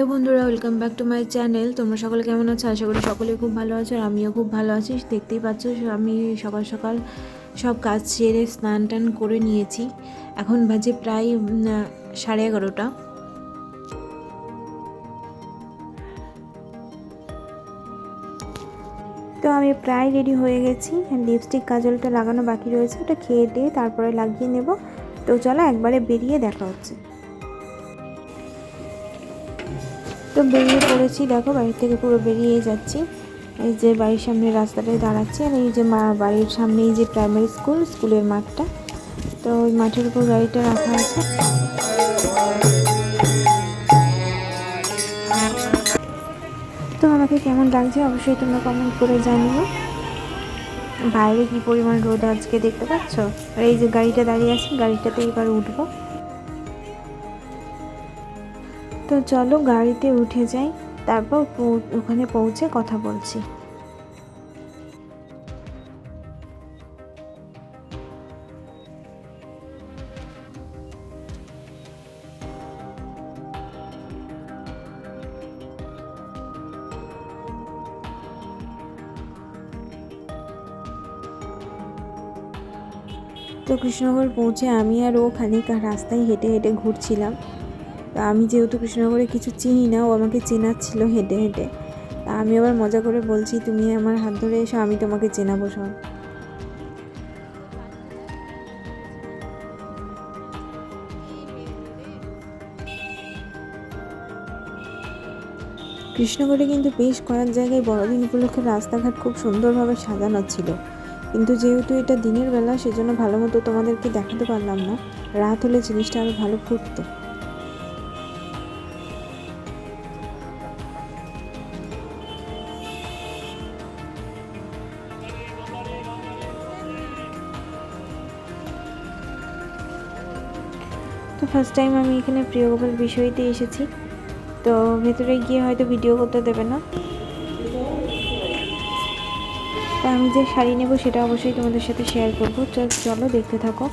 Hello বন্ধুরা, welcome back to my channel. তোমরা সকলে কেমন আছো? আশা করি সকলে খুব ভালো আছো, আর আমিও খুব ভালো আছি। দেখতেই পাচ্ছ আমি সকাল সকাল সব কাজ সেরে স্নান টান করে নিয়েছি। এখন বাজে প্রায় 11:30। তো আমি প্রায় রেডি হয়ে গেছি। লিপস্টিক কাজলটা লাগানো বাকি রয়েছে, ওটা খেয়ে দিয়ে তারপরে লাগিয়ে নেব। তো চলো একবারে বেরিয়ে দেখা হচ্ছে। তো বেরিয়ে পড়েছি, দেখো বাড়ি থেকে পুরো বেরিয়ে যাচ্ছি। এই যে বাড়ির সামনে রাস্তাটায় দাঁড়াচ্ছি, আর এই যে বাড়ির সামনে এই যে প্রাইমারি স্কুলের মাঠটা, তো ওই মাঠের উপর গাড়িটা রাখা আছে। তো আমাকে কেমন লাগছে অবশ্যই তোমরা কমেন্ট করে জানিও। বাইরে কি পরিমাণ রোদ আজকে দেখতে পাচ্ছ। আর এই যে গাড়িটা দাঁড়িয়ে আছে, গাড়িটাতে এবার উঠবো। তো চলো গাড়িতে উঠে যাই, তারপর ওখানে পৌঁছে কথা বলছি। তো কৃষ্ণনগর পৌঁছে আমি আর ও খানিক রাস্তায় হেঁটে হেঁটে ঘুরছিলাম। আমি যেহেতু কৃষ্ণনগরে কিছু চিনি না, ও আমাকে চেনাচ্ছিল হেঁটে হেঁটে। আমি আবার মজা করে বলছি, তুমি আমার হাত ধরে এসো, আমি তোমাকে চেনাবো সব। কৃষ্ণনগরে কিন্তু বেশ কয়েক জায়গায় বড়দিন উপলক্ষে রাস্তাঘাট খুব সুন্দরভাবে সাজানো ছিল, কিন্তু যেহেতু এটা দিনের বেলা সেজন্য ভালো মতো তোমাদেরকে দেখাতে পারলাম না। রাত হলে জিনিসটা আরও ভালো ফুটতো। তো ফার্স্ট টাইম আমি এখানে প্রিয়গোপাল বিষয়তে এসেছি, তো ভেতরে গিয়ে হয়তো ভিডিও করতে দেবে না। তা আমি যে শাড়ি নেব সেটা অবশ্যই তোমাদের সাথে শেয়ার করবো। চলো দেখতে থাকো।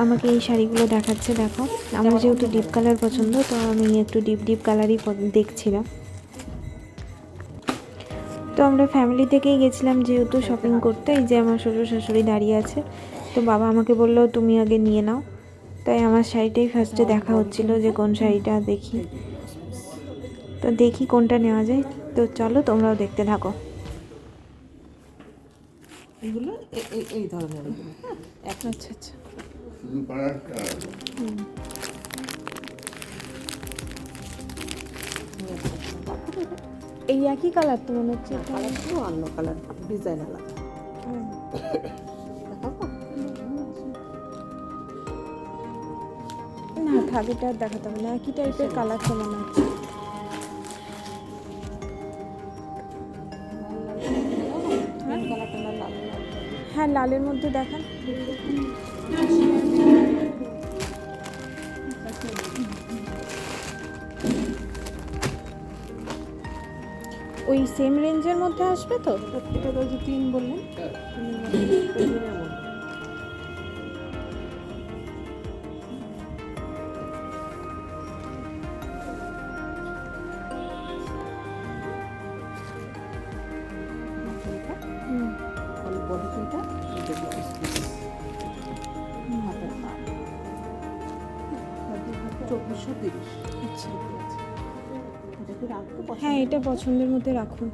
আমাকে এই শাড়িগুলো দেখাচ্ছে, দেখো। আমার যেহেতু ডিপ কালার পছন্দ, তো আমি একটু ডিপ কালারই দেখছিলাম। তো আমরা ফ্যামিলি থেকেই গেছিলাম যেহেতু শপিং করতে। এই যে আমার শ্বশুর শাশুড়ি দাঁড়িয়ে আছে, তো বাবা আমাকে বললো তুমি আগে নিয়ে নাও। তাই আমার শাড়িটাই ফার্স্টে দেখা হচ্ছিল যে কোন শাড়িটা দেখি। তো দেখি কোনটা নেওয়া যায়। তো চলো তোমরাও দেখতে থাকো। এগুলো এই ধরনের আচ্ছা আচ্ছা। এই একই কালার তো মনে হচ্ছে, কালারগুলো অন্য কালার, ডিজাইন আলাদা। না থাক, এটা দেখাতে হবে না, একই টাইপের কালার তো মনে হচ্ছে। হ্যাঁ লালের মধ্যে দেখান। ওই সেম রেঞ্জের মধ্যে আসবে তো? এটা ওই যে 3 বললেন, হ্যাঁ এটা পছন্দের মধ্যে রাখুন।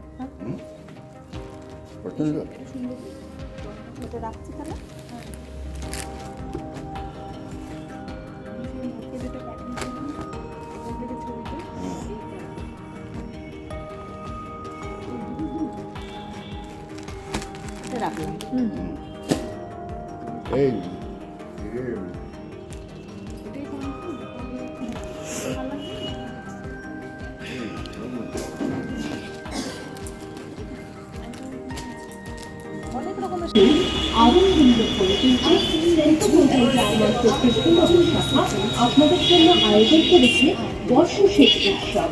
রাখছি তাহলে। রাখলাম। এই অনেক রকমের আপনাদের জন্য আয়োজন করেছে বর্ষশেষ উৎসব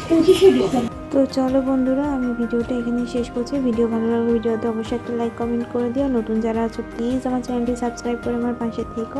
25শে ডিসেম্বর। তো চলো বন্ধুরা, আমি ভিডিওটা এখানেই শেষ করছি। ভিডিও ভালো লাগলে ভিডিওতে অবশ্যই একটা লাইক কমেন্ট করে দিও। নতুন যারা আছো প্লিজ আমার চ্যানেলটি সাবস্ক্রাইব করে আমার পাশে থেকো।